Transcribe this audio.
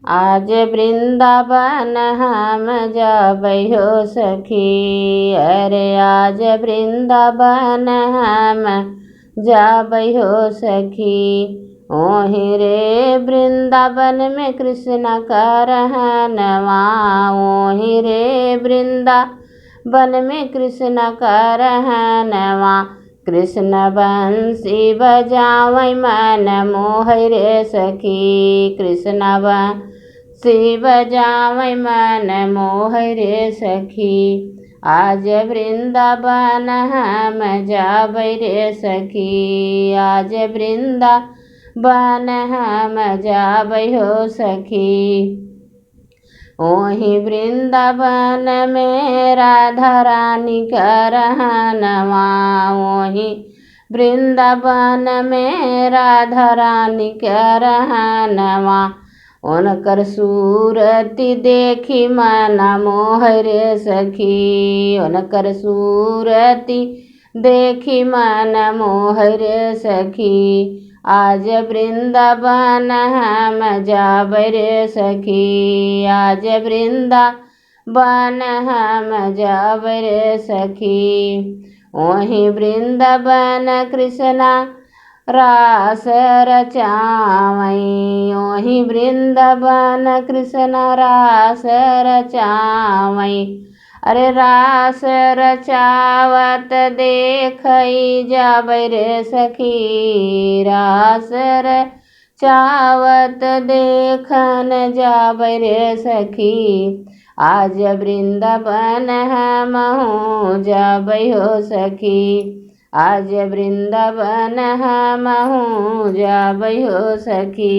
आज वृंदावन हम जाबै हो सखी। अरे आज वृंदावन हम जाबै हो सखी। ओहि रे वृंदावन में कृष्ण का रहनवा। ओहि रे वृंदावन में कृष्ण का रहनवा। कृष्ण बंसी बजावै मन मोहै रे सखी। कृष्ण बंसी बजावै मन मोहै रे सखी। आज वृंदावन हम जाबै रे सखी। आज वृंदावन हम जाबै हो सखी। ओहि वृंदावन में राधा रानी का रहनवा। ओहि वृंदावन में राधा रानी का रहनवा। उनकर सूरति देखी मन मोहै रे सखी। उनकर सूरति देखी मन मोहै रे सखी। आज वृंदावन हम जाबै रे सखी। आज वृंदावन हम जाबै रे सखी। ओहि वृंदावन कृष्ण रास रचावै। ओहि वृंदावन कृष्ण रास रचावै। अरे रास रचावत देखै जाबै रे सखी। रास रचावत देखन जाबै रे सखी। आज वृंदावन हमहु जाबै हो सखी। आज वृंदावन हमहु जाबै हो सखी।